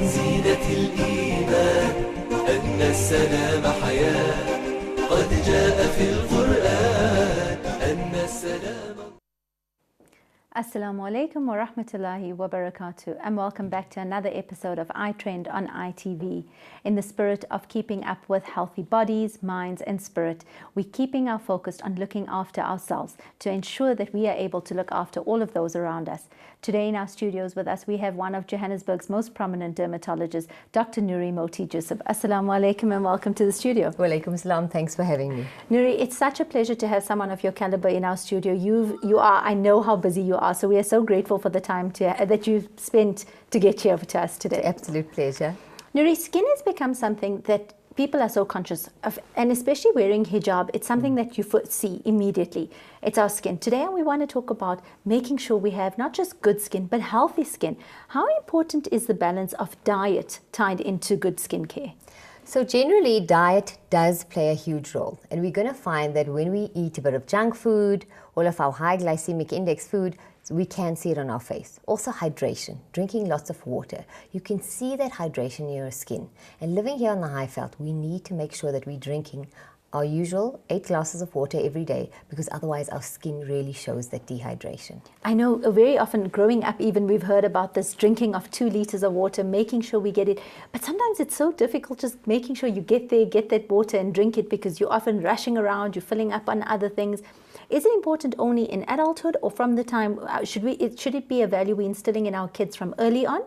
زينة الإيمان أن السلام حياة قد جاء في القرآن أن السلام. Assalamu alaikum wa rahmatullahi wa barakatuh, and welcome back to another episode of iTREND on ITV. In the spirit of keeping up with healthy bodies, minds and spirit, we're keeping our focus on looking after ourselves to ensure that we are able to look after all of those around us. Today in our studios with us, we have one of Johannesburg's most prominent dermatologists, Dr. Nuri Moti Jusuf. Assalamu alaikum and welcome to the studio. Wa alaikum salam, thanks for having me. Nuri, it's such a pleasure to have someone of your caliber in our studio. You are, I know how busy you are, so we are so grateful for the time that you've spent to get here to us today. It's an absolute pleasure. Nuri, skin has become something that people are so conscious of, and especially wearing hijab, it's something that you see immediately. It's our skin. Today we want to talk about making sure we have not just good skin, but healthy skin. How important is the balance of diet tied into good skincare? So generally, diet does play a huge role. And we're going to find that when we eat a bit of junk food, all of our high glycemic index food, we can see it on our face. Also hydration, drinking lots of water. You can see that hydration in your skin. And living here on the Highveld, we need to make sure that we're drinking our usual 8 glasses of water every day, because otherwise our skin really shows that dehydration. I know very often growing up even we've heard about this drinking of 2 liters of water, making sure we get it. But sometimes it's so difficult just making sure you get there, get that water and drink it, because you're often rushing around, you're filling up on other things. Is it important only in adulthood, or from the time, should it be a value we're instilling in our kids from early on?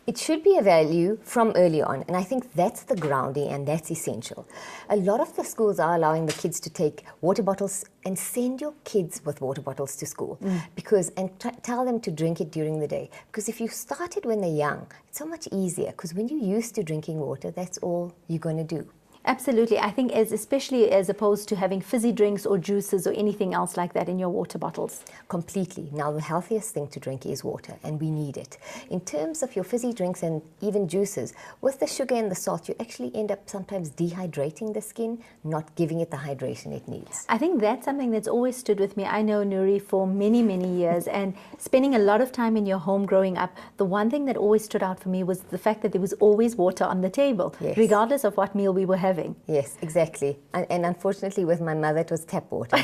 It should be a value from early on, and I think that's the grounding and that's essential. A lot of the schools are allowing the kids to take water bottles and send your kids with water bottles to school and tell them to drink it during the day. Because if you start it when they're young, it's so much easier, because when you're used to drinking water, that's all you're going to do. Absolutely. I think especially as opposed to having fizzy drinks or juices or anything else like that in your water bottles. Completely. Now the healthiest thing to drink is water, and we need it. In terms of your fizzy drinks and even juices, with the sugar and the salt, you actually end up sometimes dehydrating the skin, not giving it the hydration it needs. I think that's something that's always stood with me. I know Nuri for many, many years, and spending a lot of time in your home growing up, the one thing that always stood out for me was the fact that there was always water on the table, yes, regardless of what meal we were having. Yes, exactly. And unfortunately with my mother it was tap water,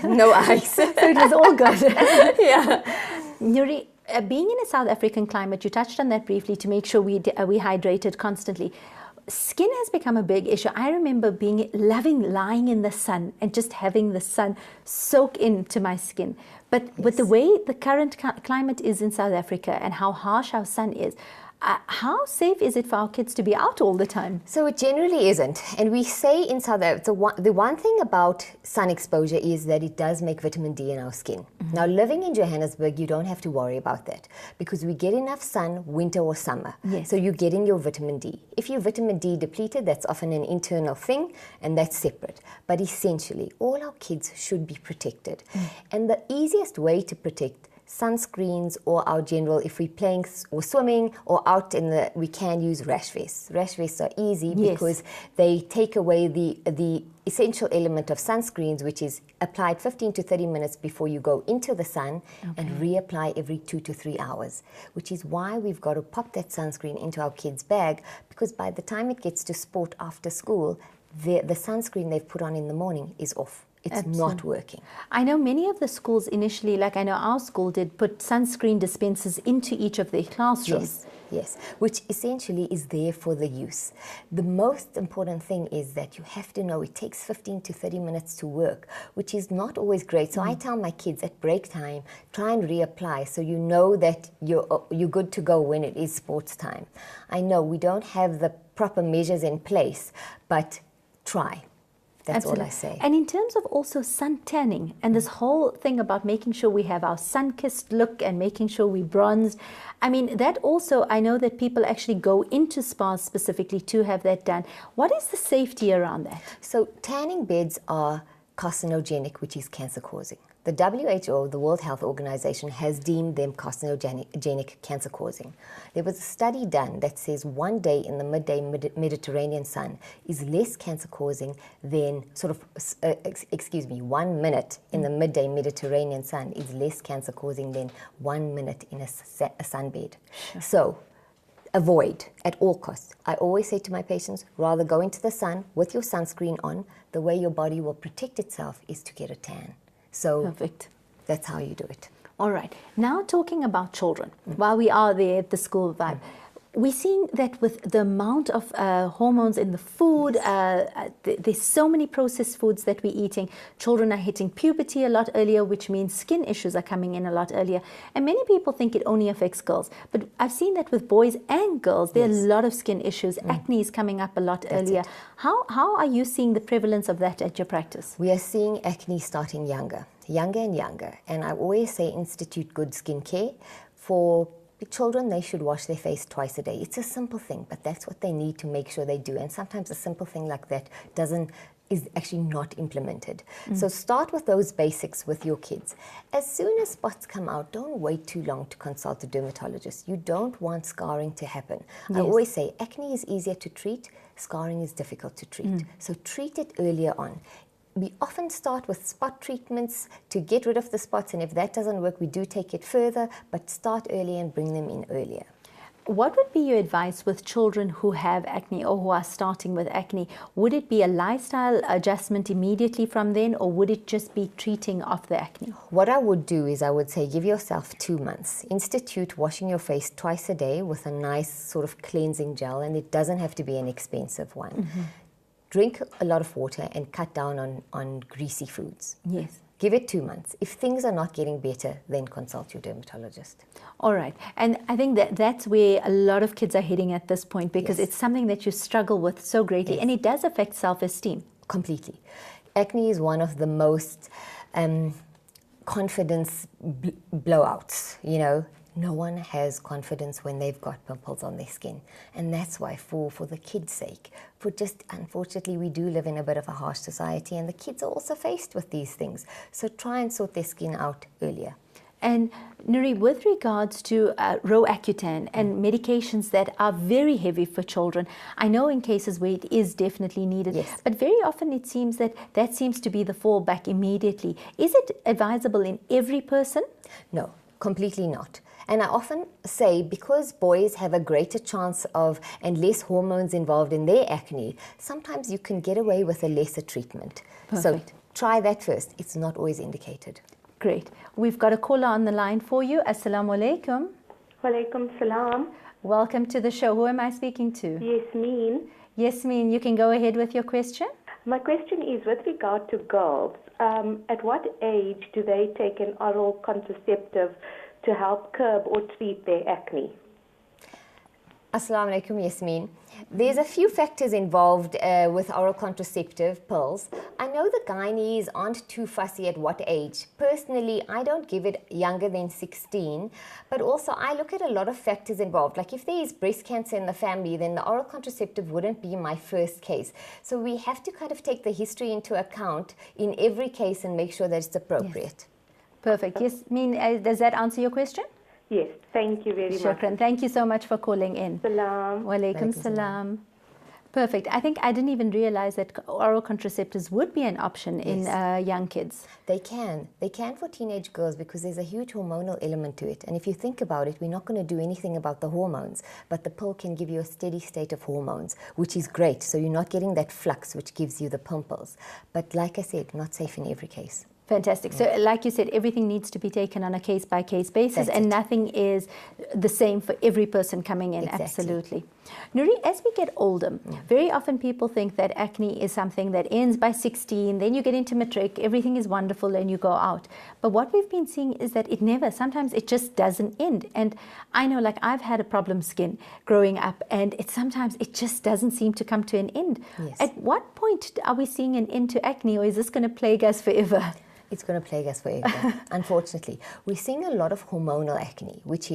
no ice. So it was all good. Yeah. Nuri, being in a South African climate, you touched on that briefly, to make sure we hydrated constantly. Skin has become a big issue. I remember loving lying in the sun and just having the sun soak into my skin. But yes, with the way the current climate is in South Africa and how harsh our sun is, how safe is it for our kids to be out all the time? So it generally isn't. And we say in South Africa, the one thing about sun exposure is that it does make vitamin D in our skin. Now living in Johannesburg, you don't have to worry about that, because we get enough sun winter or summer. Yes. So you're getting your vitamin D. If you're vitamin D depleted, that's often an internal thing, and that's separate. But essentially, all our kids should be protected. And the easiest way to protect sunscreens or our general, if we're playing or swimming or out we can use rash vests. Rash vests are easy, yes, because they take away the essential element of sunscreens, which is applied 15 to 30 minutes before you go into the sun, and reapply every 2 to 3 hours, which is why we've got to pop that sunscreen into our kids' bag, because by the time it gets to sport after school, the sunscreen they've put on in the morning is off. It's absolutely not working. I know many of the schools initially, like I know our school did, put sunscreen dispensers into each of their classrooms. Yes, which essentially is there for the use. The most important thing is that you have to know it takes 15 to 30 minutes to work, which is not always great. So I tell my kids at break time, try and reapply so you know that you're good to go when it is sports time. I know we don't have the proper measures in place, but try. That's absolutely all I say. And in terms of also sun tanning and this whole thing about making sure we have our sun-kissed look and making sure we bronzed, I mean, that also, I know that people actually go into spas specifically to have that done. What is the safety around that? So tanning beds are carcinogenic, which is cancer-causing. The WHO, the World Health Organization, has deemed them carcinogenic, cancer-causing. There was a study done that says 1 day in the midday Mediterranean sun is less cancer-causing than 1 minute in the midday Mediterranean sun is less cancer-causing than 1 minute in a sunbed. Sure. So avoid at all costs. I always say to my patients, rather go into the sun with your sunscreen on. The way your body will protect itself is to get a tan. So Perfect. that's how you do it. All right. Now talking about children, while we are there at the school vibe, we're seeing that with the amount of hormones in the food, there's so many processed foods that we're eating. Children are hitting puberty a lot earlier, which means skin issues are coming in a lot earlier. And many people think it only affects girls. But I've seen that with boys and girls, there are a lot of skin issues. Acne is coming up a lot earlier. How are you seeing the prevalence of that at your practice? We are seeing acne starting younger and younger. And I always say institute good skincare. For children, they should wash their face twice a day. It's a simple thing, but that's what they need to make sure they do. And sometimes a simple thing like that is actually not implemented. So start with those basics with your kids. As soon as spots come out, don't wait too long to consult a dermatologist. You don't want scarring to happen. I always say acne is easier to treat, scarring is difficult to treat. So treat it earlier on. We often start with spot treatments to get rid of the spots, and if that doesn't work, we do take it further, but start early and bring them in earlier. What would be your advice with children who have acne or who are starting with acne? Would it be a lifestyle adjustment immediately from then, or would it just be treating off the acne? What I would do is I would say give yourself 2 months. Institute washing your face twice a day with a nice sort of cleansing gel, and it doesn't have to be an expensive one. Drink a lot of water and cut down on greasy foods. Yes. Give it 2 months. If things are not getting better, then consult your dermatologist. All right. And I think that's where a lot of kids are heading at this point, because it's something that you struggle with so greatly, and it does affect self-esteem. Completely. Acne is one of the most confidence blowouts, you know. No one has confidence when they've got pimples on their skin. And that's why for the kids' sake, unfortunately, we do live in a bit of a harsh society, and the kids are also faced with these things. So try and sort their skin out earlier. And Nuri, with regards to Roaccutane and medications that are very heavy for children, I know in cases where it is definitely needed, but very often it seems that seems to be the fallback immediately. Is it advisable in every person? No, completely not. And I often say, because boys have a greater chance of and less hormones involved in their acne, sometimes you can get away with a lesser treatment. Perfect. So try that first. It's not always indicated. Great. We've got a caller on the line for you. Assalamu alaikum. Walaikum salam. Welcome to the show. Who am I speaking to? Yasmin. Yasmin, you can go ahead with your question. My question is with regard to girls. At what age do they take an oral contraceptive to help curb or treat their acne? Assalamu alaikum, Yasmin. There's a few factors involved with oral contraceptive pills. I know the gynaes aren't too fussy at what age. Personally, I don't give it younger than 16, but also I look at a lot of factors involved. Like if there is breast cancer in the family, then the oral contraceptive wouldn't be my first case. So we have to kind of take the history into account in every case and make sure that it's appropriate. Yes. Perfect. Yasmin, does that answer your question? Yes, thank you very much. Shukran. Thank you so much for calling in. Salam. Walaikum salam. Perfect. I think I didn't even realize that oral contraceptives would be an option in young kids. They can. They can for teenage girls because there's a huge hormonal element to it. And if you think about it, we're not going to do anything about the hormones, but the pill can give you a steady state of hormones, which is great. So you're not getting that flux which gives you the pimples. But like I said, not safe in every case. Fantastic. So like you said, everything needs to be taken on a case-by-case basis, and nothing is the same for every person coming in. Exactly. Absolutely. Nuri, as we get older, very often people think that acne is something that ends by 16, then you get into matric, everything is wonderful and you go out. But what we've been seeing is that sometimes it just doesn't end. And I know, like, I've had a problem skin growing up, and sometimes it just doesn't seem to come to an end. Yes. At what point are we seeing an end to acne, or is this going to plague us forever? It's going to plague us forever, unfortunately. We're seeing a lot of hormonal acne, which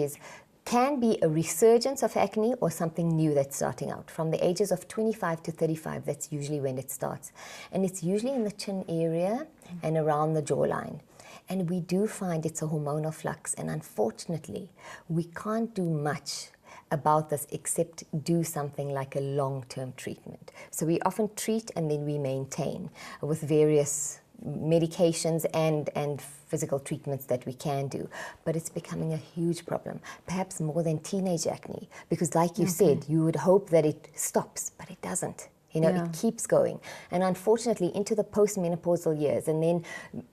can be a resurgence of acne or something new that's starting out. From the ages of 25 to 35, that's usually when it starts. And it's usually in the chin area and around the jawline. And we do find it's a hormonal flux. And unfortunately, we can't do much about this except do something like a long-term treatment. So we often treat and then we maintain with various medications and physical treatments that we can do, but it's becoming a huge problem, perhaps more than teenage acne, because like you said, you would hope that it stops, but it doesn't. You know, it keeps going. And unfortunately, into the postmenopausal years, and then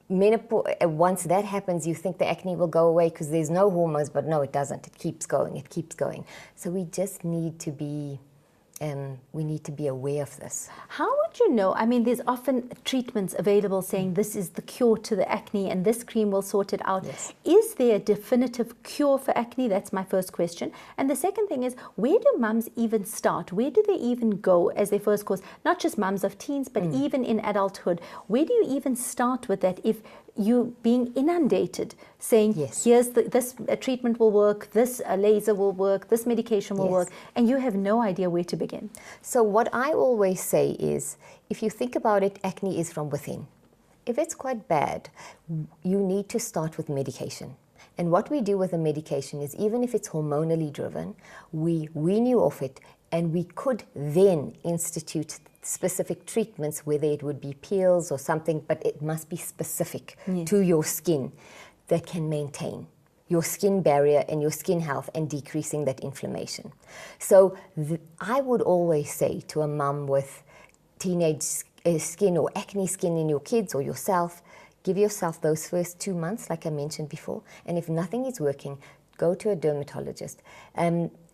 once that happens, you think the acne will go away because there's no hormones, but no, it doesn't. It keeps going, it keeps going. So we just need to be aware of this. How would you know? I mean, there's often treatments available saying this is the cure to the acne and this cream will sort it out. Yes. Is there a definitive cure for acne? That's my first question. And the second thing is, where do mums even start? Where do they even go as their first course? Not just mums of teens, but even in adulthood. Where do you even start with that if you being inundated saying, here's this treatment will work, this laser will work, this medication will work, and you have no idea where to begin? So what I always say is, if you think about it, acne is from within. If it's quite bad, you need to start with medication. And what we do with the medication is, even if it's hormonally driven, we wean you off it, and we could then institute specific treatments, whether it would be peels or something, but it must be specific to your skin that can maintain your skin barrier and your skin health and decreasing that inflammation. So I would always say to a mum with teenage skin or acne skin in your kids or yourself, give yourself those first 2 months, like I mentioned before, and if nothing is working, go to a dermatologist.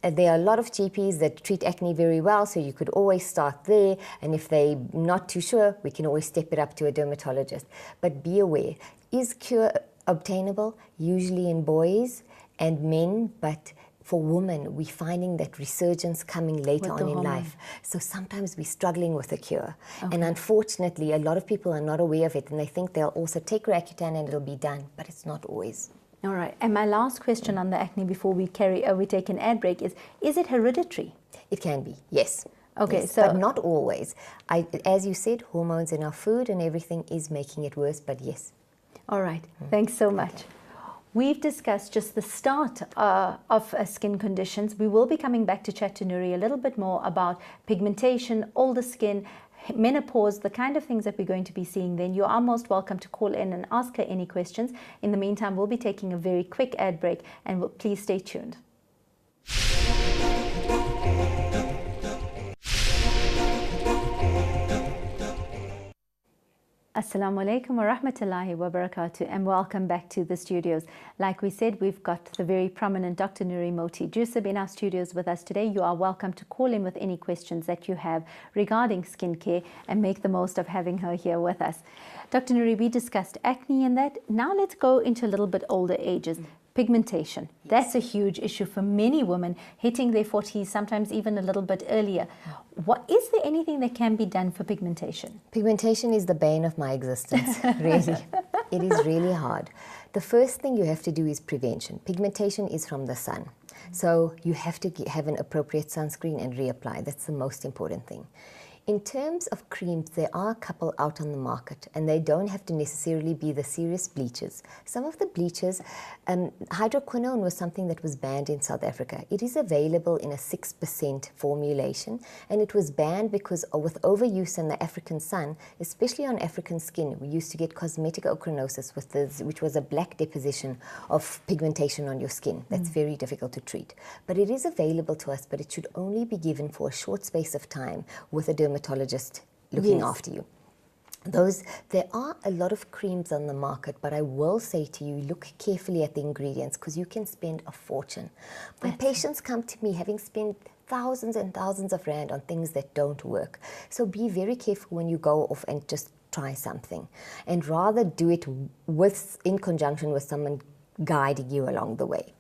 There are a lot of GPs that treat acne very well, so you could always start there, and if they're not too sure, we can always step it up to a dermatologist. But be aware, is cure obtainable? Usually in boys and men, but for women, we're finding that resurgence coming later on in life. So sometimes we're struggling with a cure. And unfortunately, a lot of people are not aware of it, and they think they'll also take Roaccutane and it'll be done, but it's not always. All right. And my last question on the acne before we take an ad break is it hereditary? It can be, yes. Okay, yes, so... but not always. As you said, hormones in our food and everything is making it worse, but yes. All right. Thanks so much. We've discussed just the start of skin conditions. We will be coming back to chat to Nuri a little bit more about pigmentation, older skin, menopause, the kind of things that we're going to be seeing then. You are most welcome to call in and ask her any questions. In the meantime, we'll be taking a very quick ad break, and please stay tuned. Assalamu alaikum wa rahmatullahi wa barakatuh, and welcome back to the studios. Like we said, we've got the very prominent Dr. Nuri Moti Jusub in our studios with us today. You are welcome to call in with any questions that you have regarding skincare and make the most of having her here with us. Dr. Nuri, we discussed acne and that. Now let's go into a little bit older ages. Pigmentation. That's a huge issue for many women hitting their 40s, sometimes even a little bit earlier. Is there anything that can be done for pigmentation? Pigmentation is the bane of my existence, really. It is really hard. The first thing you have to do is prevention. Pigmentation is from the sun. So you have to have an appropriate sunscreen and reapply. That's the most important thing. In terms of creams, there are a couple out on the market, and they don't have to necessarily be the serious bleaches. Some of the bleaches, hydroquinone was something that was banned in South Africa. It is available in a 6% formulation, and it was banned because with overuse in the African sun, especially on African skin, we used to get cosmetic ochronosis, which was a black deposition of pigmentation on your skin. That's very difficult to treat. But it is available to us, but it should only be given for a short space of time with a dermatologist looking after you. There are a lot of creams on the market, but I will say to you, look carefully at the ingredients because you can spend a fortune. My patients come to me having spent thousands and thousands of rand on things that don't work. So be very careful when you go off and just try something, and rather do it in conjunction with someone guiding you along the way.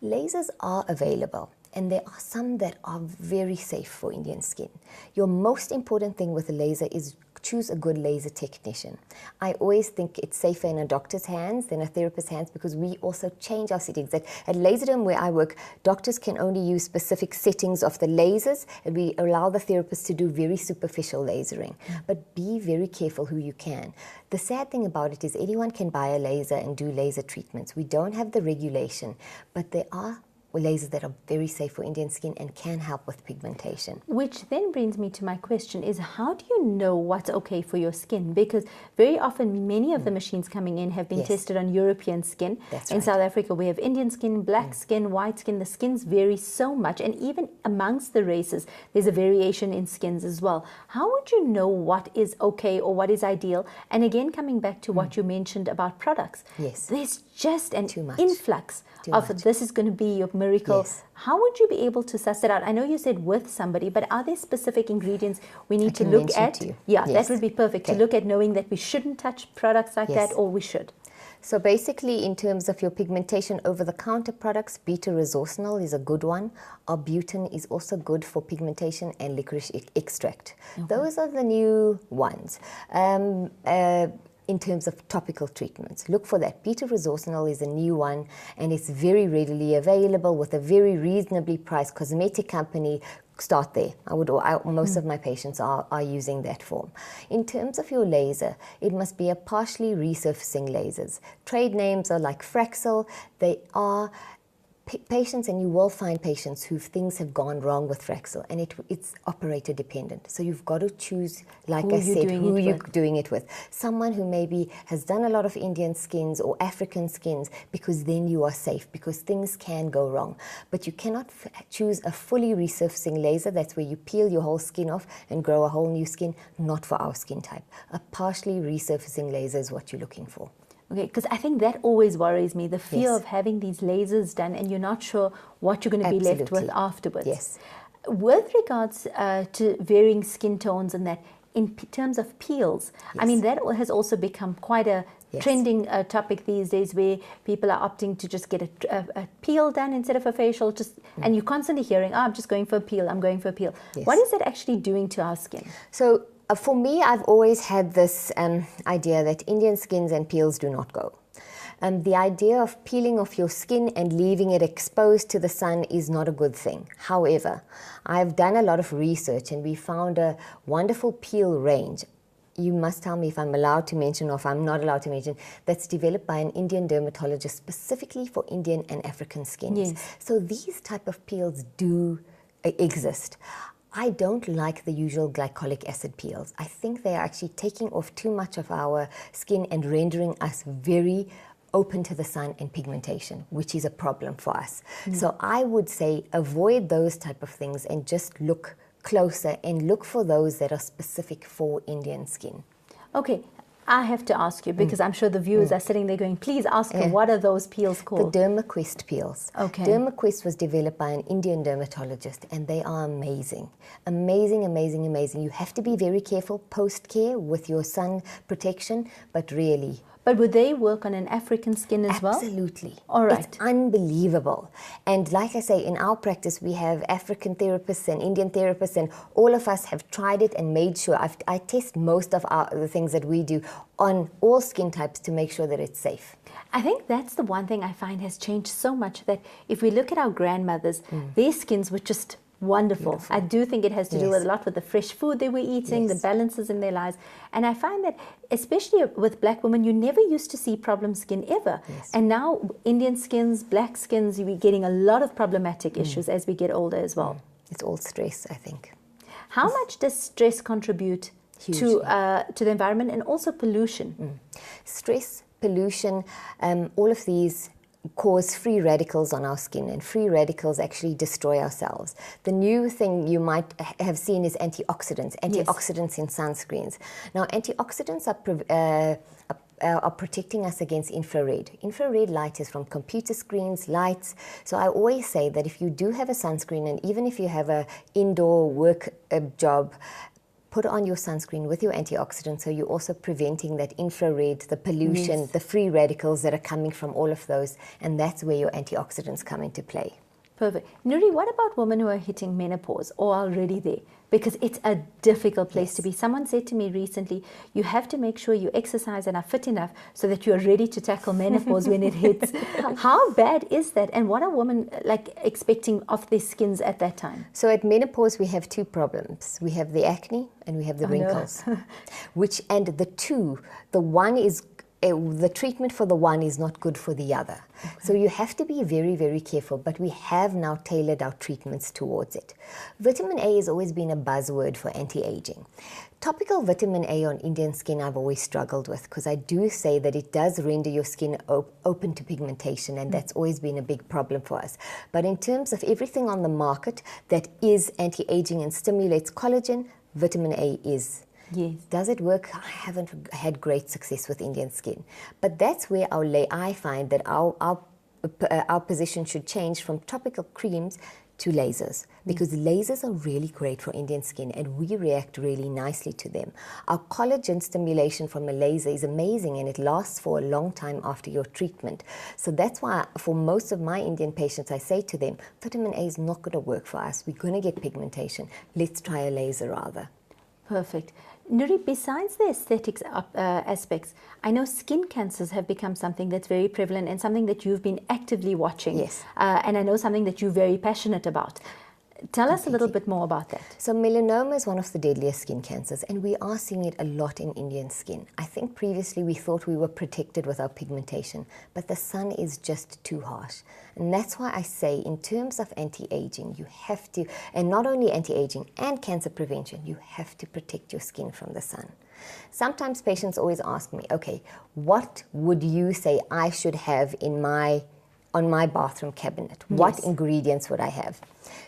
Lasers are available, and there are some that are very safe for Indian skin. Your most important thing with a laser is choose a good laser technician. I always think it's safer in a doctor's hands than a therapist's hands because we also change our settings. At Laserdome, where I work, doctors can only use specific settings of the lasers, and we allow the therapist to do very superficial lasering. But be very careful who you can. The sad thing about it is anyone can buy a laser and do laser treatments. We don't have the regulation, but there are lasers that are very safe for Indian skin and can help with pigmentation. Which then brings me to my question is, how do you know what's okay for your skin? Because very often many of the machines coming in have been Yes. tested on European skin. That's in right. South Africa we have Indian skin, black skin, white skin. The skins vary so much, and even amongst the races there's a variation in skins as well. How would you know what is okay or what is ideal? And again, coming back to what you mentioned about products, Yes. there's just an Too much. influx Too of much. this is going to be your miracle. Yes. How would you be able to suss it out? I know you said with somebody, but are there specific ingredients we need to can look mention at? to you. Yeah, Yes. that would be perfect. To Okay. look at knowing that we shouldn't touch products like Yes. that, or we should. So basically, in terms of your pigmentation, over-the-counter products, beta-resorcinol is a good one. Arbutin is also good for pigmentation, and licorice extract. Those are the new ones. In terms of topical treatments, look for that. Beta-resorcinol is a new one, and it's very readily available with a very reasonably priced cosmetic company. Start there. Most of my patients are using that form. In terms of your laser, it must be a partially resurfacing lasers. Trade names are like Fraxel. They are patients, and you will find patients who things have gone wrong with Fraxel, and it's operator dependent. So you've got to choose, like Who I you're said, doing who it you're with. doing it with. Someone who maybe has done a lot of Indian skins or African skins, because then you are safe, because things can go wrong. But you cannot choose a fully resurfacing laser. That's where you peel your whole skin off and grow a whole new skin. Not for our skin type. A partially resurfacing laser is what you're looking for. Okay, because I think that always worries me, the fear Yes. of having these lasers done and you're not sure what you're going to be left with Absolutely. afterwards. Yes. With regards to varying skin tones and that, in terms of peels, I mean, that has also become quite a Yes. trending topic these days, where people are opting to just get a peel done instead of a facial, and you're constantly hearing, I'm just going for a peel, I'm going for a peel. Yes. What is that actually doing to our skin? So for me, I've always had this idea that Indian skins and peels do not go. The idea of peeling off your skin and leaving it exposed to the sun is not a good thing. However, I've done a lot of research, and we found a wonderful peel range. You must tell me if I'm allowed to mention or if I'm not allowed to mention, that's developed by an Indian dermatologist specifically for Indian and African skins. Yes. So these type of peels do exist. I don't like the usual glycolic acid peels. I think they are actually taking off too much of our skin and rendering us very open to the sun and pigmentation, which is a problem for us. So I would say avoid those type of things and just look closer and look for those that are specific for Indian skin. Okay, I have to ask you, because I'm sure the viewers are sitting there going, please ask her, what are those peels The called? DermaQuest peels. Okay. DermaQuest was developed by an Indian dermatologist, and they are amazing. Amazing, amazing, amazing. You have to be very careful post-care with your sun protection, but really, But would they work on an African skin as well? absolutely. All right. It's unbelievable. And like I say, in our practice, we have African therapists and Indian therapists, and all of us have tried it and made sure. I test most of the things that we do on all skin types to make sure that it's safe. I think that's the one thing I find has changed so much, that if we look at our grandmothers, their skins were just wonderful. I do think it has to do Yes. a lot with the fresh food they were eating, the Yes. balances in their lives. And I find that, especially with black women, you never used to see problem skin ever. Yes. And now Indian skins, black skins, we're getting a lot of problematic issues as we get older as well. It's all stress, I think. How much does stress contribute to the environment, and also pollution? Stress, pollution, all of these cause free radicals on our skin, and free radicals actually destroy our cells. The new thing you might have seen is antioxidants in sunscreens. Now, antioxidants are protecting us against infrared. Infrared light is from computer screens, lights. So I always say that if you do have a sunscreen, and even if you have an indoor work job, put on your sunscreen with your antioxidants, so you're also preventing that infrared, the pollution, the free radicals that are coming from all of those, and that's where your antioxidants come into play. Perfect. Nuri, what about women who are hitting menopause or are already there? Because it's a difficult place to be. Someone said to me recently, you have to make sure you exercise and are fit enough so that you're ready to tackle menopause when it hits. How bad is that? And what are women expecting of their skins at that time? So at menopause, we have two problems. We have the acne and we have the wrinkles. And the one is the treatment for the one is not good for the other. Okay. So you have to be very, very careful, but we have now tailored our treatments towards it. Vitamin A has always been a buzzword for anti-aging. Topical vitamin A on Indian skin I've always struggled with, because I do say that it does render your skin open to pigmentation, and that's always been a big problem for us. But in terms of everything on the market that is anti-aging and stimulates collagen, vitamin A is. Yes. Does it work? I haven't had great success with Indian skin. But that's where I find that our position should change from topical creams to lasers, because lasers are really great for Indian skin and we react really nicely to them. Our collagen stimulation from a laser is amazing and it lasts for a long time after your treatment. So that's why for most of my Indian patients I say to them, vitamin A is not going to work for us. We're going to get pigmentation. Let's try a laser rather. Perfect. Nuri, besides the aesthetics aspects, I know skin cancers have become something that's very prevalent and something that you've been actively watching. Yes. And I know something that you're very passionate about. Tell us a little bit more about that. So melanoma is one of the deadliest skin cancers, and we are seeing it a lot in Indian skin. I think previously we thought we were protected with our pigmentation, but the sun is just too harsh. And that's why I say in terms of anti-aging, you have to, and not only anti-aging and cancer prevention, you have to protect your skin from the sun. Sometimes patients always ask me, okay, what would you say I should have in on my bathroom cabinet? What ingredients would I have?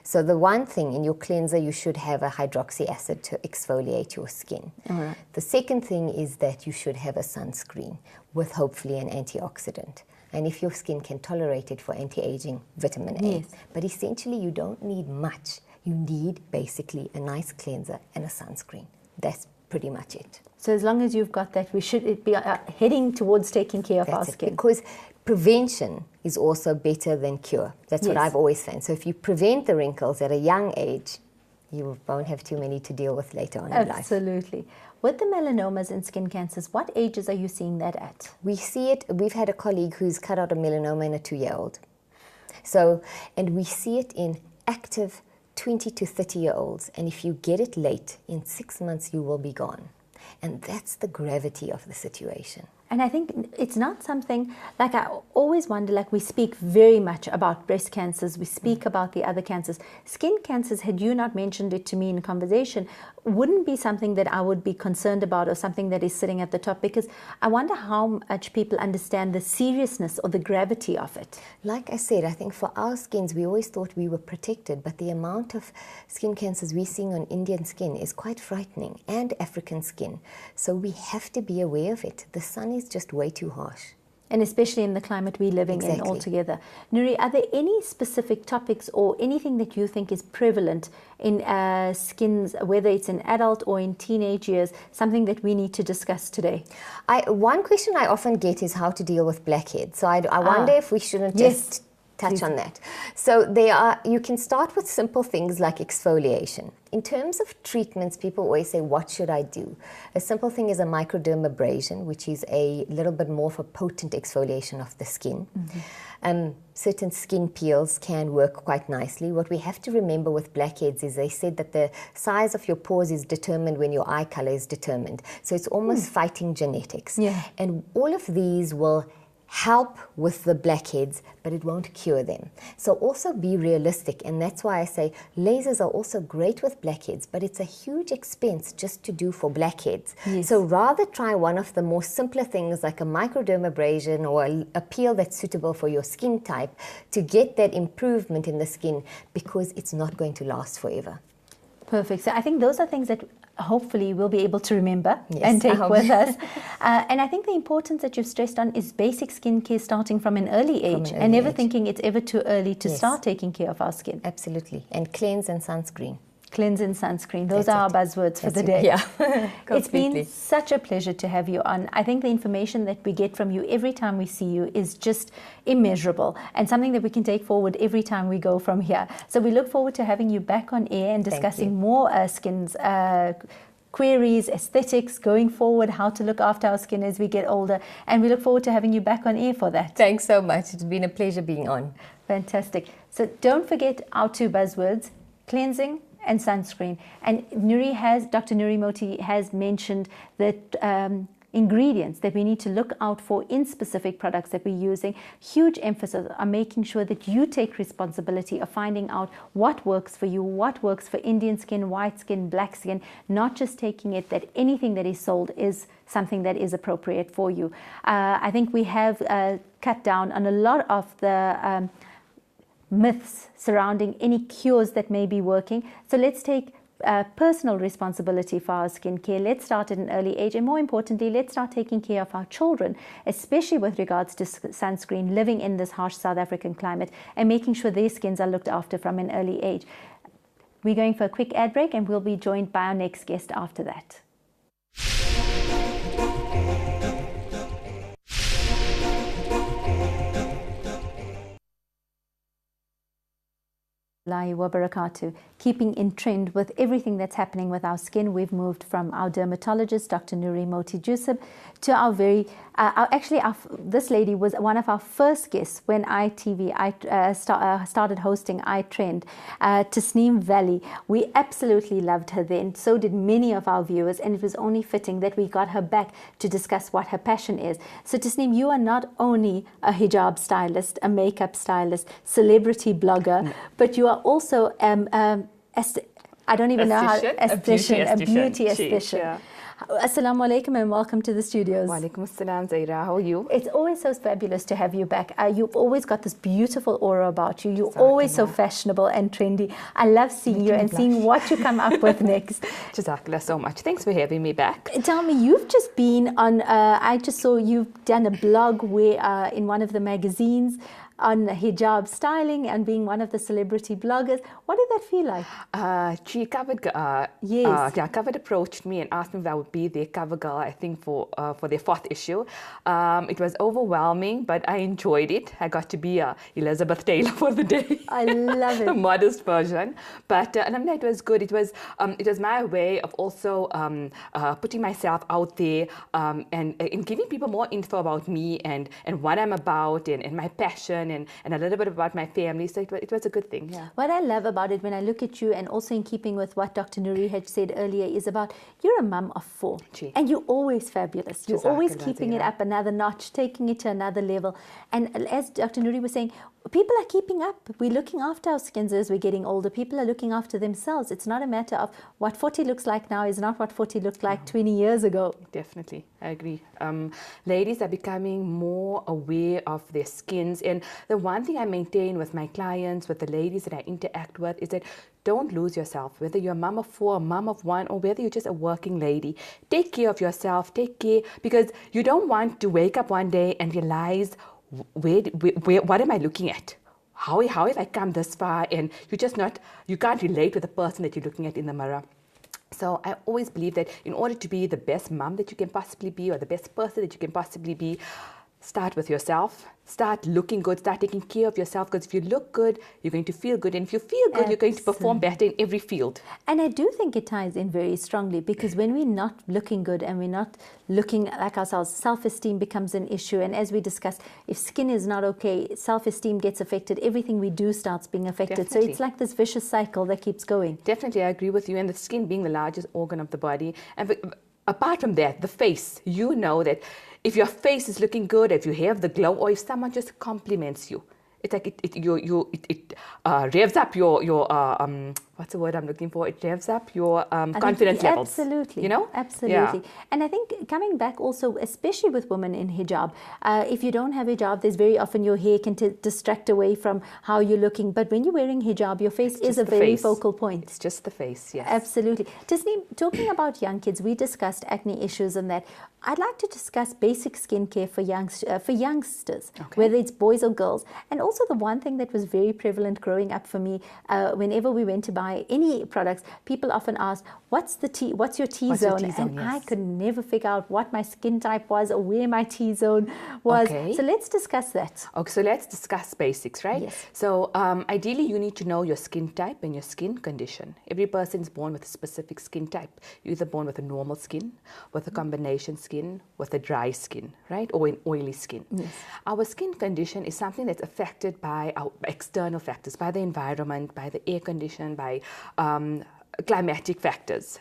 So the one thing in your cleanser, you should have a hydroxy acid to exfoliate your skin. Right. The second thing is that you should have a sunscreen with hopefully an antioxidant. And if your skin can tolerate it, for anti-aging, vitamin A. Yes. But essentially you don't need much. You need basically a nice cleanser and a sunscreen. That's pretty much it. So as long as you've got that, we should be heading towards taking care of our skin. Because prevention is also better than cure. That's what I've always found. So if you prevent the wrinkles at a young age, you won't have too many to deal with later on in life. Absolutely. With the melanomas and skin cancers, what ages are you seeing that at? We see it, we've had a colleague who's cut out a melanoma in a 2-year-old. So, and we see it in active 20 to 30-year-olds. And if you get it late, in 6 months you will be gone. And that's the gravity of the situation. And I think it's not something, like I always wonder, like we speak very much about breast cancers, we speak about the other cancers. Skin cancers, had you not mentioned it to me in conversation, wouldn't be something that I would be concerned about or something that is sitting at the top, because I wonder how much people understand the seriousness or the gravity of it. Like I said, I think for our skins, we always thought we were protected, but the amount of skin cancers we're seeing on Indian skin is quite frightening, and African skin. So we have to be aware of it. The sun is just way too harsh. And especially in the climate we're living in altogether. Nuri, are there any specific topics or anything that you think is prevalent in skins, whether it's in adult or in teenage years, something that we need to discuss today? One question I often get is how to deal with blackheads. So I wonder if we shouldn't just touch on that. So you can start with simple things like exfoliation. In terms of treatments, people always say, what should I do? A simple thing is a microdermabrasion, which is a little bit more of a potent exfoliation of the skin. Certain skin peels can work quite nicely. What we have to remember with blackheads is they said that the size of your pores is determined when your eye color is determined. So it's almost fighting genetics. And all of these will help with the blackheads, but it won't cure them. So also be realistic, and that's why I say lasers are also great with blackheads, but it's a huge expense just to do for blackheads. So rather try one of the more simpler things like a microdermabrasion or a peel that's suitable for your skin type to get that improvement in the skin, because it's not going to last forever. Perfect. So I think those are things that hopefully we'll be able to remember and take with us. And I think the importance that you've stressed on is basic skincare starting from an early age and never thinking it's ever too early to start taking care of our skin. Absolutely. And cleanse and sunscreen. Cleanse and sunscreen. Those are our buzzwords for the day. It's been such a pleasure to have you on. I think the information that we get from you every time we see you is just immeasurable and something that we can take forward every time we go from here. So we look forward to having you back on air and discussing more skin's queries, aesthetics, going forward, how to look after our skin as we get older. And we look forward to having you back on air for that. Thanks so much. It's been a pleasure being on. Fantastic. So don't forget our 2 buzzwords, cleansing and sunscreen. And Dr. Nuri Moti has mentioned that ingredients that we need to look out for in specific products that we're using. Huge emphasis on making sure that you take responsibility of finding out what works for you, what works for Indian skin, white skin, black skin, not just taking it that anything that is sold is something that is appropriate for you. I think we have cut down on a lot of the myths surrounding any cures that may be working. So let's take personal responsibility for our skincare. Let's start at an early age, and more importantly, let's start taking care of our children, especially with regards to sunscreen, living in this harsh South African climate, and making sure their skins are looked after from an early age. We're going for a quick ad break, and we'll be joined by our next guest after that. Wabarakatuh. Keeping in trend with everything that's happening with our skin, we've moved from our dermatologist, Dr. Nuri Moti Jusub, to our very, this lady was one of our first guests when started hosting iTREND, Tasneem Valley. We absolutely loved her then, so did many of our viewers, and it was only fitting that we got her back to discuss what her passion is. So Tasneem, you are not only a hijab stylist, a makeup stylist, celebrity blogger, but you are also I don't even know how, a beauty esthetician. Yeah. Assalamu alaikum and welcome to the studios. Wa alaikum assalam, Zaheerah. How are you? It's always so fabulous to have you back. You've always got this beautiful aura about you. You're always so fashionable and trendy. I love seeing you and seeing what you come up with next. Jazakallah so much. Thanks for having me back. Tell me, you've just been on, I just saw you've done a blog where in one of the magazines on hijab styling and being one of the celebrity bloggers. What did that feel like? She covered, yes. Covered approached me and asked me if I would be their cover girl, I think, for their 4th issue. It was overwhelming, but I enjoyed it. I got to be Elizabeth Taylor for the day. I love it. The modest version. But it was good. It was my way of also putting myself out there and giving people more info about me and what I'm about and my passion and a little bit about my family. So it was a good thing. Yeah. What I love about it when I look at you, and also in keeping with what Dr. Nuri had said earlier, is about you're a mum of 4 and you're always fabulous. You're always keeping it up another notch, taking it to another level. And as Dr. Nuri was saying, people are keeping up. We're looking after our skins as we're getting older. People are looking after themselves. It's not a matter of what 40 looks like now is not what 40 looked like 20 years ago. Definitely. I agree. Ladies are becoming more aware of their skins. And the one thing I maintain with my clients, with the ladies that I interact with, is that don't lose yourself. Whether you're a mum of 4, a mum of 1, or whether you're just a working lady, take care of yourself. Take care, because you don't want to wake up one day and realize, what am I looking at? How have I come this far? And you can't relate with the person that you're looking at in the mirror. So I always believe that in order to be the best mom that you can possibly be, or the best person that you can possibly be, start with yourself. Start looking good. Start taking care of yourself, because if you look good, you're going to feel good. And if you feel good, you're going to perform better in every field. And I do think it ties in very strongly, because when we're not looking good and we're not looking like ourselves, self-esteem becomes an issue. And as we discussed, if skin is not okay, self-esteem gets affected. Everything we do starts being affected. Definitely. So it's like this vicious cycle that keeps going. Definitely, I agree with you. And the skin being the largest organ of the body. And apart from that, the face, you know that if your face is looking good, if you have the glow, or if someone just compliments you, it's like it revs up your what's the word I'm looking for? It revs up your confidence levels. Absolutely. You know? Absolutely. Yeah. And I think coming back also, especially with women in hijab, if you don't have hijab, there's very often your hair can distract away from how you're looking. But when you're wearing hijab, your face is a very focal point. It's just the face, yes. Absolutely. Tasneem, talking about young kids, we discussed acne issues and that. I'd like to discuss basic skincare for youngsters, whether it's boys or girls. And also the one thing that was very prevalent growing up for me, whenever we went to buy any products, people often ask, what's your T-zone? And I could never figure out what my skin type was or where my T-zone was. Okay. So let's discuss that. Okay, so let's discuss basics, right? Yes. So ideally, you need to know your skin type and your skin condition. Every person is born with a specific skin type. You're either born with a normal skin, with a combination skin, with a dry skin, right? Or an oily skin. Yes. Our skin condition is something that's affected by our external factors, by the environment, by the air condition, by climatic factors.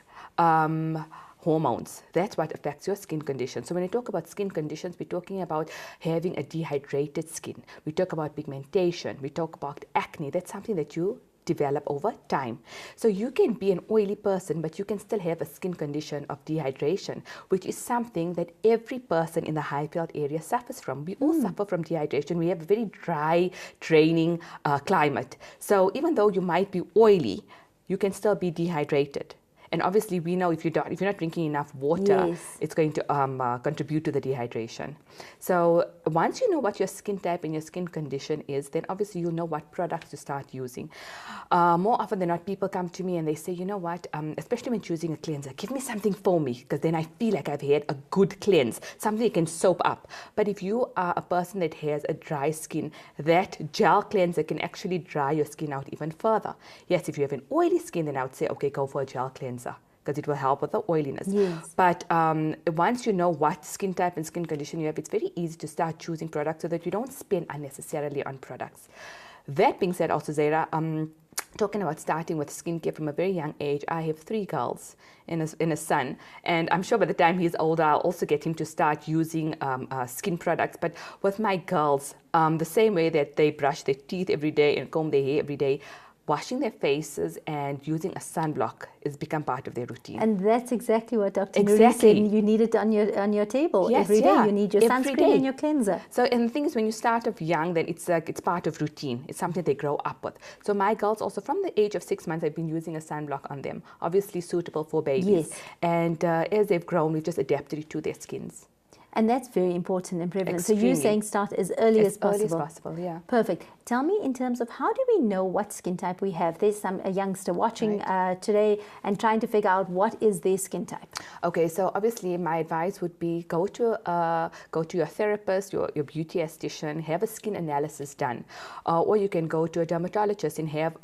hormones. That's what affects your skin condition. So when we talk about skin conditions, we're talking about having a dehydrated skin. We talk about pigmentation. We talk about acne. That's something that you develop over time. So you can be an oily person, but you can still have a skin condition of dehydration, which is something that every person in the Highveld area suffers from. We all suffer from dehydration. We have a very dry, draining climate. So even though you might be oily, you can still be dehydrated. And obviously, we know if you're not drinking enough water, Yes. it's going to contribute to the dehydration. So once you know what your skin type and your skin condition is, then obviously you'll know what products to start using. More often than not, people come to me and they say, you know what, especially when choosing a cleanser, give me something foamy, because then I feel like I've had a good cleanse, something that can soap up. But if you are a person that has a dry skin, that gel cleanser can actually dry your skin out even further. Yes, if you have an oily skin, then I would say, okay, go for a gel cleanser, because it will help with the oiliness. Yes. But once you know what skin type and skin condition you have, it's very easy to start choosing products so that you don't spend unnecessarily on products. That being said, also, Zaheerah, talking about starting with skincare from a very young age, I have 3 girls and a son, and I'm sure by the time he's older, I'll also get him to start using skin products. But with my girls, the same way that they brush their teeth every day and comb their hair every day, washing their faces and using a sunblock has become part of their routine. And that's exactly what Dr. Nuri Exactly. said. You need it on your table Yes, every day. yeah. You need your Every sunscreen day. and your cleanser. So, and the thing is, when you start off young, then it's part of routine. It's something they grow up with. So my girls also, from the age of 6 months, I've been using a sunblock on them, obviously suitable for babies. Yes. And as they've grown, we've just adapted it to their skins. And that's very important and prevalent. So Extremely. you're saying start as early as possible. Early as possible, yeah. Perfect. Tell me, in terms of how do we know what skin type we have? There's a youngster watching today and trying to figure out what is their skin type. Okay, so obviously my advice would be go to your therapist, your beauty esthetician, have a skin analysis done, or you can go to a dermatologist and have.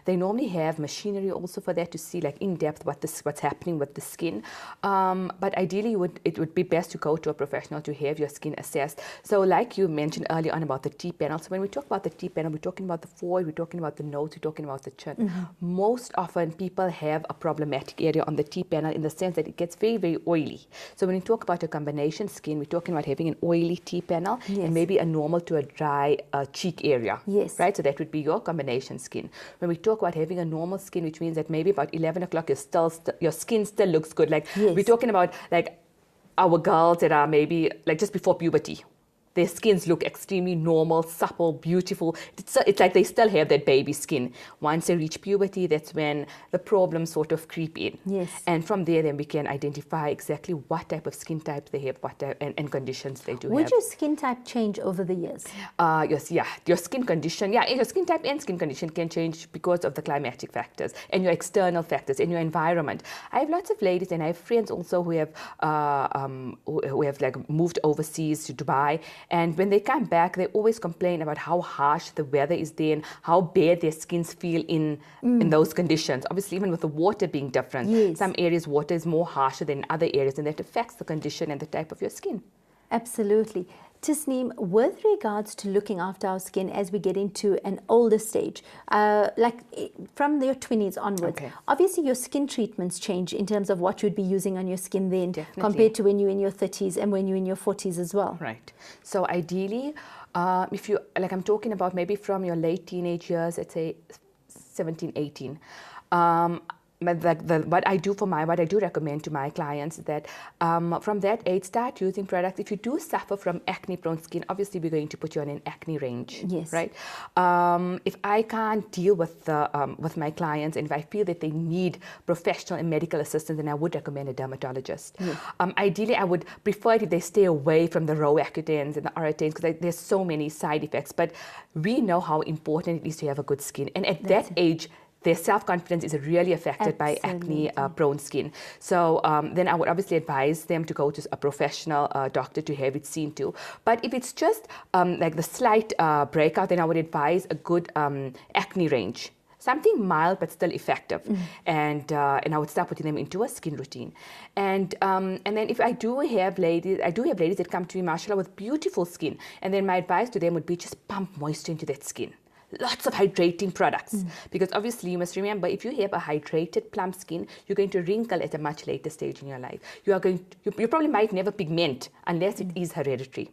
They normally have machinery also for that to see like in depth what's happening with the skin. But ideally, it would be best to go to a professional to have your skin assessed. So like you mentioned earlier on about the T panel. So when we talk about the T panel, we're talking about the forehead, we're talking about the nose, we're talking about the chin. Mm-hmm. Most often people have a problematic area on the T panel in the sense that it gets very, very oily. So when we talk about a combination skin, we're talking about having an oily T panel Yes. and maybe a normal to a dry cheek area. Yes. Right? So that would be your combination skin. When we talk about having a normal skin, which means that maybe about 11 o'clock your skin still looks good. Like Yes. we're talking about like our girls that are maybe like just before puberty. Their skins look extremely normal, supple, beautiful. It's like they still have that baby skin. Once they reach puberty, that's when the problems sort of creep in. Yes. And from there, then we can identify exactly what type of skin type they have, what type, and conditions they do Would have. your skin type change over the years? Yes, yeah. Your skin condition, your skin type and skin condition can change because of the climatic factors and your external factors and your environment. I have lots of ladies and I have friends also who have like moved overseas to Dubai. And when they come back, they always complain about how harsh the weather is there and how bad their skins feel in those conditions. Obviously, even with the water being different. Yes. Some areas water is more harsher than other areas, and that affects the condition and the type of your skin. Absolutely. Tasneem, with regards to looking after our skin as we get into an older stage, like from your 20s onwards, Okay. obviously your skin treatments change in terms of what you'd be using on your skin then Definitely. compared to when you're in your 30s and when you're in your 40s as well. Right. So ideally, if you, like I'm talking about maybe from your late teenage years, let's say 17, 18, what I do recommend to my clients is that from that age, start using products. If you do suffer from acne-prone skin, obviously we're going to put you on an acne range. Yes. Right. If I can't deal with my clients, and if I feel that they need professional and medical assistance, then I would recommend a dermatologist. Yes. Ideally, I would prefer it if they stay away from the Roaccutans and the Aretanes, because there's so many side effects. But we know how important it is to have a good skin, and at that age, their self-confidence is really affected by acne-prone skin. So then I would obviously advise them to go to a professional doctor to have it seen to. But if it's just like the slight breakout, then I would advise a good acne range. Something mild but still effective, and I would start putting them into a skin routine, and then if I do have ladies that come to me, mashallah, with beautiful skin, and then my advice to them would be just pump moisture into that skin. lots of hydrating products. Because obviously you must remember, if you have a hydrated plump skin, you're going to wrinkle at a much later stage in your life. You probably might never pigment unless it is hereditary,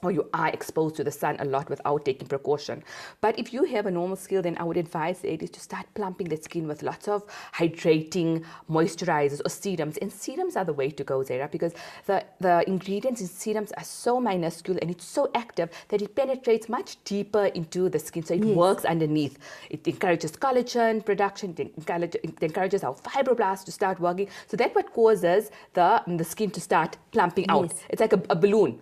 or you are exposed to the sun a lot without taking precaution. But if you have a normal skin, then I would advise ladies to start plumping the skin with lots of hydrating moisturizers or serums. And serums are the way to go, Zaheerah, because the ingredients in serums are so minuscule and it's so active that it penetrates much deeper into the skin. So it works underneath. It encourages collagen production, it encourages our fibroblasts to start working. So that's what causes the skin to start plumping out. It's like a balloon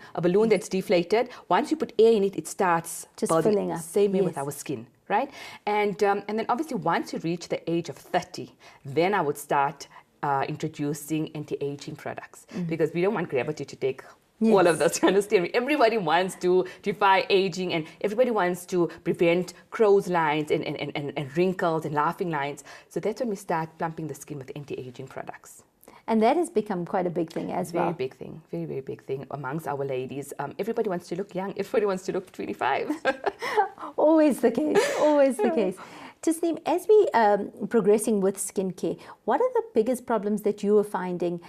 that's deflated. Once you put air in it, it starts just building. filling up. Same way with our skin, right? And then obviously once you reach the age of 30, then I would start introducing anti-aging products, because we don't want gravity to take all of this, you understand? Everybody wants to defy aging, and everybody wants to prevent crow's lines and wrinkles and laughing lines. So that's when we start plumping the skin with anti-aging products. And that has become quite a big thing as well. Very big thing, very, very big thing amongst our ladies. Everybody wants to look young. Everybody wants to look 25. Always the case, always the case. Tasneem, as we progressing with skincare, what are the biggest problems that you are finding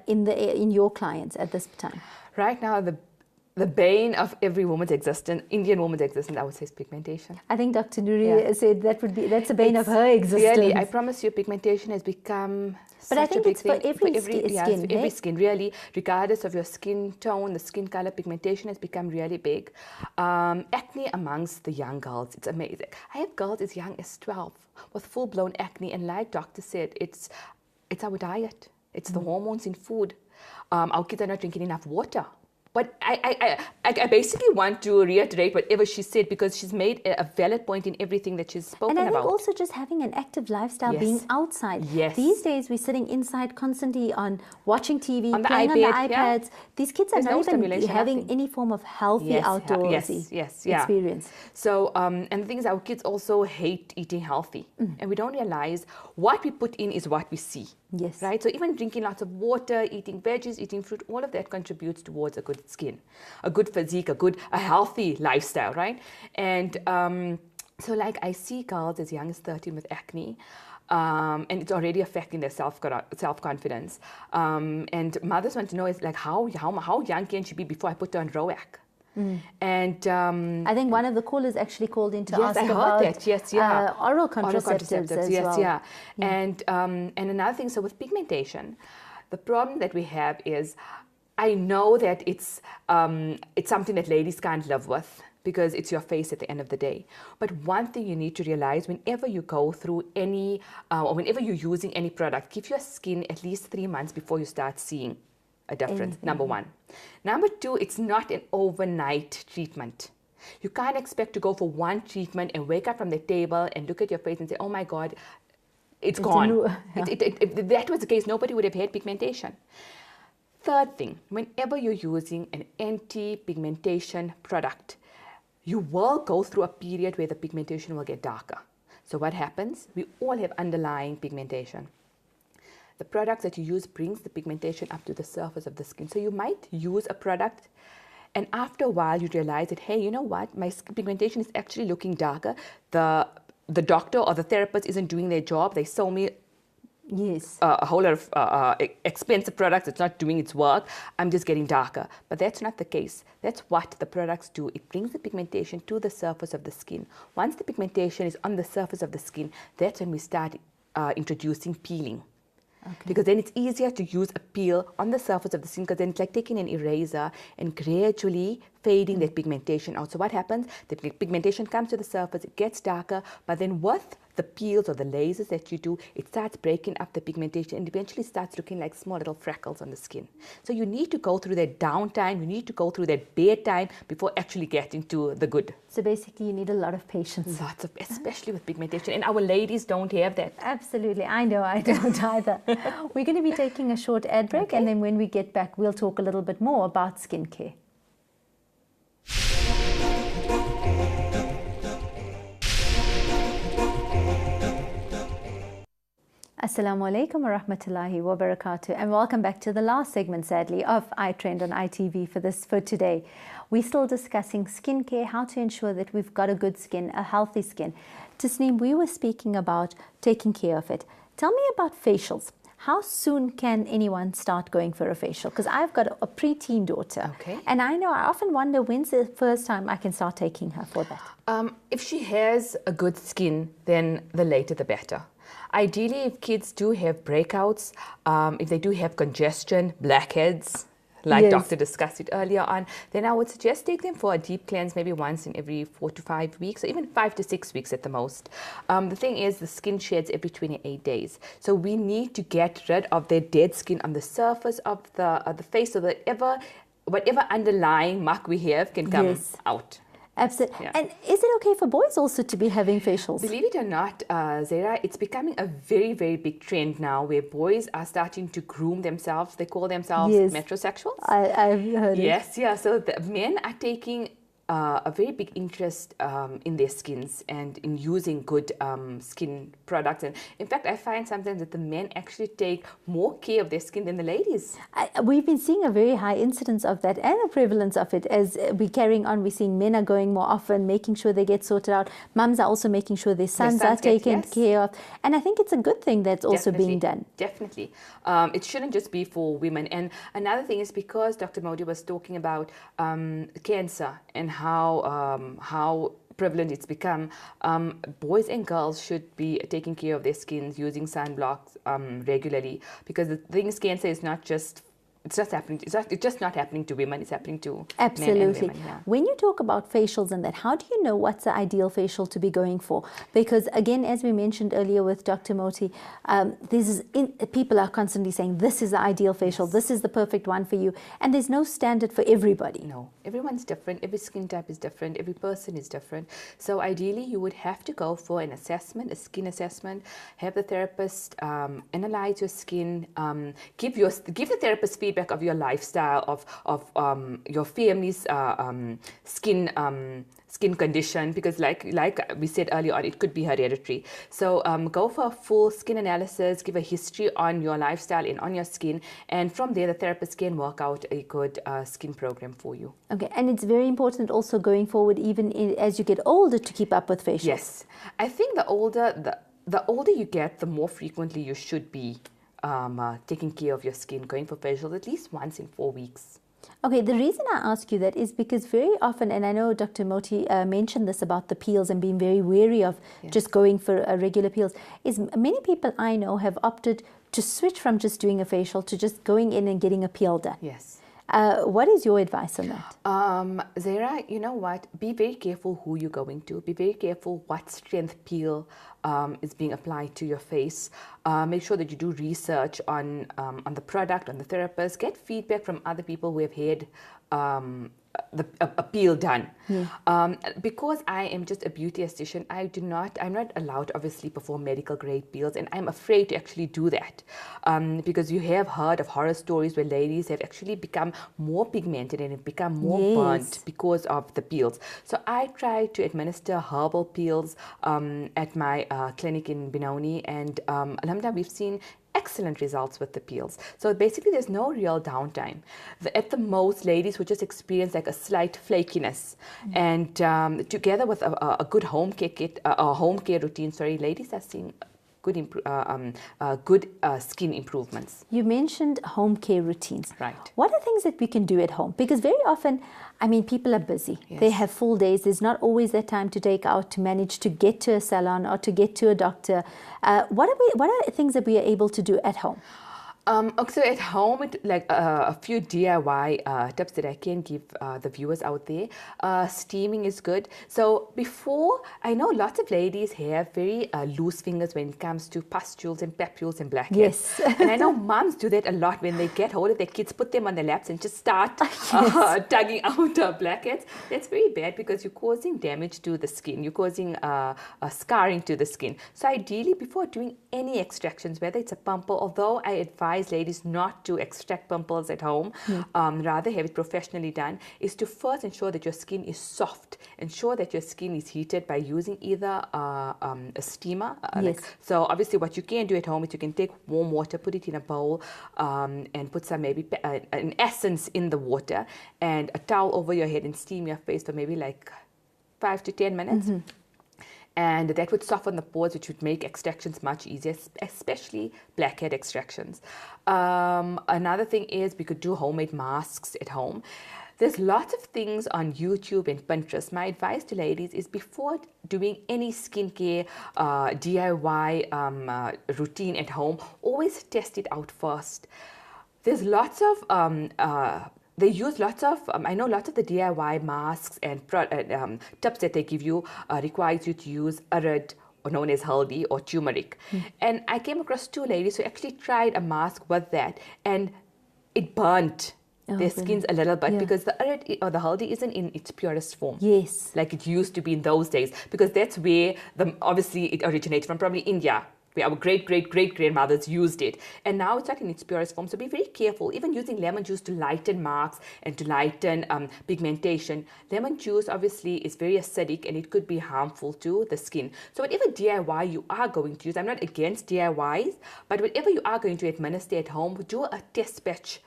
in your clients at this time? Right now, the bane of every woman's existence, Indian woman's existence, I would say, is pigmentation. I think Dr. Nuri said that's the bane of her existence. Really, I promise you, pigmentation has become but I such think a big it's for thing. every skin. For every skin, really, regardless of your skin tone, the skin color, pigmentation has become really big. Acne amongst the young girls, it's amazing. I have girls as young as 12 with full-blown acne, and like doctor said, it's our diet. It's the hormones in food. Our kids are not drinking enough water. But I basically want to reiterate whatever she said, because she's made a valid point in everything that she's spoken about. And I think also just having an active lifestyle, being outside. Yes. These days we're sitting inside constantly on watching TV, on the playing iPad, on the iPads. These kids are not even having any form of healthy outdoorsy experience. So, and the thing is, our kids also hate eating healthy. And we don't realize what we put in is what we see. Yes. Right? So even drinking lots of water, eating veggies, eating fruit, all of that contributes towards a good skin, a good physique, a healthy lifestyle, right? And so like I see girls as young as 13 with acne, and it's already affecting their self-confidence. And mothers want to know, is like, how young can she be before I put her on ROAC? And I think one of the callers actually called in to ask I heard about that. oral contraceptives as well. And another thing, so with pigmentation, the problem that we have is, I know that it's something that ladies can't live with, because it's your face at the end of the day. But one thing you need to realize, whenever you go through any, or whenever you're using any product, give your skin at least 3 months before you start seeing a difference, number one. Number two, it's not an overnight treatment. You can't expect to go for one treatment and wake up from the table and look at your face and say, oh my God, it's gone. If that was the case, nobody would have had pigmentation. Third thing, whenever you're using an anti-pigmentation product, you will go through a period where the pigmentation will get darker. So what happens? We all have underlying pigmentation. The products that you use brings the pigmentation up to the surface of the skin. So you might use a product, and after a while you realize that, hey, you know what? My pigmentation is actually looking darker. The doctor or the therapist isn't doing their job. They sold me a whole lot of expensive products. It's not doing its work. I'm just getting darker. But that's not the case. That's what the products do. It brings the pigmentation to the surface of the skin. Once the pigmentation is on the surface of the skin, that's when we start introducing peeling. Because then it's easier to use a peel on the surface of the skin, because then it's like taking an eraser and gradually fading that pigmentation out. So what happens? The pigmentation comes to the surface, it gets darker, but then with the peels or the lasers that you do, it starts breaking up the pigmentation and eventually starts looking like small little freckles on the skin. So you need to go through that downtime, you need to go through that bad time before actually getting to the good. So basically you need a lot of patience. Lots of, especially with pigmentation. And our ladies don't have that. Absolutely. I know, I don't either. We're going to be taking a short ad break, and then when we get back, we'll talk a little bit more about skincare. Assalamu alaikum wa rahmatullahi wa barakatuh, and welcome back to the last segment, sadly, of iTREND on ITV for today. We're still discussing skincare, how to ensure that we've got a good skin, a healthy skin. Tasneem, we were speaking about taking care of it. Tell me about facials. How soon can anyone start going for a facial? Because I've got a preteen daughter. Okay. And I often wonder when's the first time I can start taking her for that. If she has a good skin, then the later the better. Ideally, if kids do have breakouts, if they do have congestion, blackheads, like Yes. Doctor discussed it earlier on, then I would suggest take them for a deep cleanse maybe once in every 4 to 5 weeks, or even 5 to 6 weeks at the most. The thing is, the skin sheds every 28 days. So we need to get rid of their dead skin on the surface of the face, so that whatever underlying muck we have can come Yes. out. Absolutely. Yeah. And is it okay for boys also to be having facials? Believe it or not, Zaheerah, it's becoming a very, very big trend now where boys are starting to groom themselves. They call themselves Yes. metrosexuals. I've heard it. Yes, yeah. So the men are taking a very big interest in their skins and in using good skin products. And in fact, I find sometimes that the men actually take more care of their skin than the ladies. We've been seeing a very high incidence of that and a prevalence of it as we're carrying on. We're seeing men are going more often, making sure they get sorted out. Mums are also making sure their sons are sons get- taken yes. care of. And I think it's a good thing that's also being done. Definitely. It shouldn't just be for women. And another thing is, because Dr. Modi was talking about cancer and how prevalent it's become, boys and girls should be taking care of their skins, using sunblocks regularly, because the thing is, cancer is not just it's just not happening to women, it's happening to men and Absolutely. women. Yeah. When you talk about facials and that, how do you know what's the ideal facial to be going for? Because again, as we mentioned earlier with Dr. Moti, people are constantly saying this is the ideal facial, this is the perfect one for you, and there's no standard for everybody. No, everyone's different. Every skin type is different. Every person is different. So ideally, you would have to go for an assessment, a skin assessment. Have the therapist analyze your skin. Give the therapist feedback of your lifestyle, of your family's skin condition, because like we said earlier on, it could be hereditary. So go for a full skin analysis, give a history on your lifestyle and on your skin, and from there the therapist can work out a good skin program for you. Okay, and it's very important also going forward, even as you get older, to keep up with facials. Yes, I think the older you get, the more frequently you should be taking care of your skin, going for facials at least once in 4 weeks. Okay, the reason I ask you that is because very often, and I know Dr. Moti mentioned this about the peels and being very wary of just going for regular peels, is many people I know have opted to switch from just doing a facial to just going in and getting a peel done. Yes. What is your advice on that? Zaheerah, you know what? Be very careful who you're going to. Be very careful what strength peel is being applied to your face. Make sure that you do research on the product, on the therapist. Get feedback from other people who have had a peel done. Because I am just a beauty esthetician, I'm not allowed to obviously perform medical grade peels, and I'm afraid to actually do that, because you have heard of horror stories where ladies have actually become more pigmented and have become more burnt because of the peels. So I try to administer herbal peels at my clinic in Benoni, and alhamdulillah, we've seen excellent results with the peels. So basically there's no real downtime. At the most, ladies would just experience like a slight flakiness, and together with a good home care kit, a home care routine, ladies are seeing good skin improvements. You mentioned home care routines. Right. What are things that we can do at home? Because very often, I mean, people are busy. Yes. They have full days. There's not always that time to take out to manage to get to a salon or to get to a doctor. What are things that we are able to do at home? So at home, a few DIY tips that I can give the viewers out there. Steaming is good. So before, I know lots of ladies have very loose fingers when it comes to pustules and papules and blackheads. Yes. And I know mums do that a lot when they get hold of their kids, put them on their laps and just start tugging out blackheads. That's very bad, because you're causing damage to the skin. You're causing scarring to the skin. So ideally, before doing any extractions, whether it's a pumper, although I advise advise ladies not to extract pimples at home, rather have it professionally done, is to first ensure that your skin is soft. Ensure that your skin is heated by using either a steamer. So obviously what you can do at home is you can take warm water, put it in a bowl, and put some maybe an essence in the water and a towel over your head and steam your face for maybe like 5 to 10 minutes. And that would soften the pores, which would make extractions much easier, especially blackhead extractions. Another thing is we could do homemade masks at home. There's lots of things on YouTube and Pinterest. My advice to ladies is before doing any skincare DIY routine at home, always test it out first. There's lots of they use lots of, I know lots of the DIY masks and tips that they give you requires you to use iRed, or known as haldi, or turmeric. And I came across 2 ladies who actually tried a mask with that, and it burnt their skins a little bit because the iRed or the haldi isn't in its purest form. Yes. Like it used to be in those days, because that's where obviously it originated from, probably India, where our great-great-great-grandmothers used it. And now it's not in its purest form. So be very careful. Even using lemon juice to lighten marks and to lighten pigmentation. Lemon juice obviously is very acidic and it could be harmful to the skin. So whatever DIY you are going to use, I'm not against DIYs, but whatever you are going to administer at home, do a test batch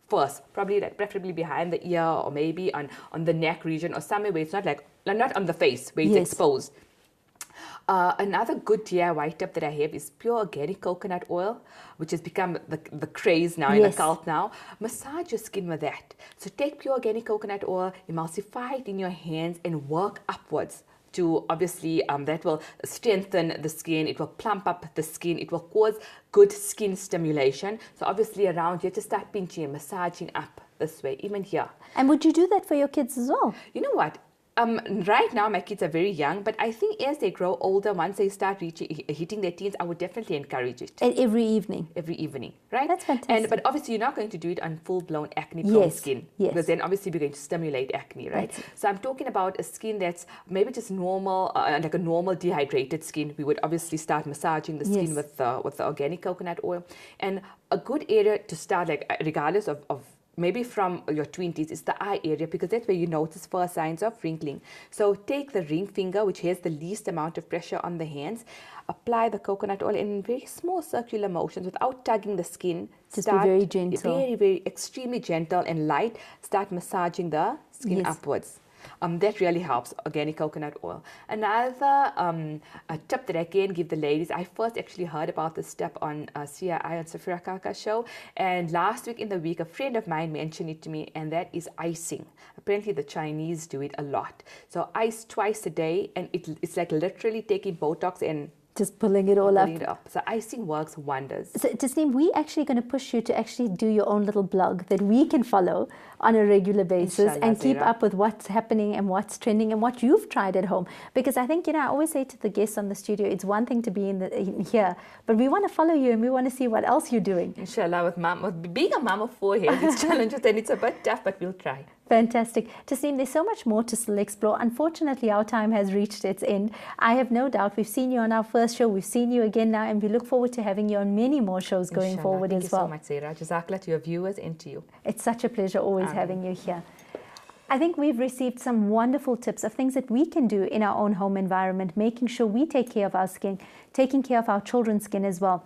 first, probably preferably behind the ear or maybe on the neck region or somewhere where it's not on the face where it's exposed. Another good DIY tip that I have is pure organic coconut oil, which has become the craze now, in the cult now. Massage your skin with that. So take pure organic coconut oil, emulsify it in your hands and work upwards to obviously that will strengthen the skin, it will plump up the skin, it will cause good skin stimulation. So obviously around here, just start pinching and massaging up this way, even here. And would you do that for your kids as well? You know what? Right now, my kids are very young, but I think as they grow older, once they start hitting their teens, I would definitely encourage it. And every evening? Every evening, right? That's fantastic. But obviously, you're not going to do it on full-blown acne-prone skin. Because then obviously we're going to stimulate acne, right? So I'm talking about a skin that's maybe just normal, like a normal dehydrated skin. We would obviously start massaging the skin with the organic coconut oil. And a good area to start, like regardless of maybe from your 20s, is the eye area, because that's where you notice first signs of wrinkling. So take the ring finger, which has the least amount of pressure on the hands, apply the coconut oil in very small circular motions without tugging the skin. Just be very gentle. Very, very extremely gentle and light. Start massaging the skin upwards. That really helps, organic coconut oil. Another a tip that I can give the ladies, I first actually heard about this step on CII on Zaheerah Kaka's show, and last week in the week a friend of mine mentioned it to me, and that is icing. Apparently the Chinese do it a lot. So ice twice a day, and it's like literally taking Botox and just pulling it all up. So icing works wonders. So Tasneem, we're actually going to push you to actually do your own little blog that we can follow on a regular basis, Inshallah, and keep Zaheerah, up with what's happening and what's trending and what you've tried at home. Because I think, I always say to the guests on the studio, it's one thing to be in here, but we want to follow you and we want to see what else you're doing. Inshallah, with being a mom of 4 here, it's challenges and it's a bit tough, but we'll try. Fantastic. Tasneem, there's so much more to still explore. Unfortunately, our time has reached its end. I have no doubt we've seen you on our first show. We've seen you again now, and we look forward to having you on many more shows going forward as well. Thank you so much, Zaheerah. Jazakallah to your viewers and to you. It's such a pleasure always having you here. I think we've received some wonderful tips of things that we can do in our own home environment, making sure we take care of our skin, taking care of our children's skin as well.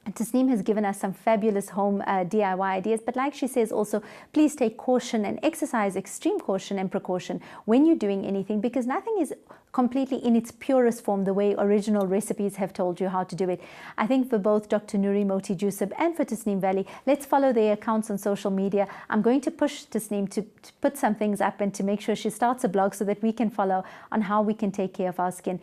And Tasneem has given us some fabulous home DIY ideas, but like she says also, please take caution and exercise extreme caution and precaution when you're doing anything, because nothing is completely in its purest form the way original recipes have told you how to do it. I think for both Dr. Nuri Moti Jusub and for Tasneem Valley, let's follow their accounts on social media. I'm going to push Tasneem to put some things up and to make sure she starts a blog so that we can follow on how we can take care of our skin.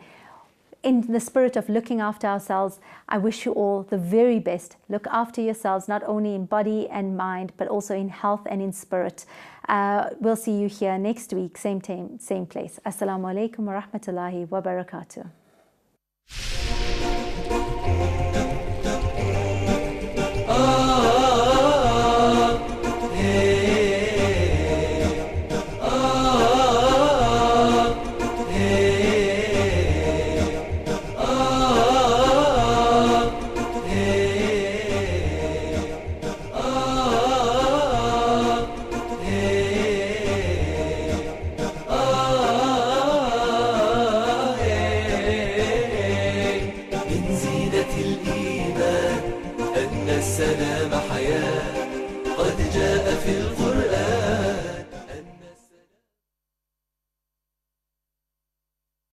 In the spirit of looking after ourselves, I wish you all the very best. Look after yourselves, not only in body and mind, but also in health and in spirit. We'll see you here next week, same time, same place. Assalamu alaikum wa rahmatullahi wa barakatuh. السلام حياة قد جاء في القرآن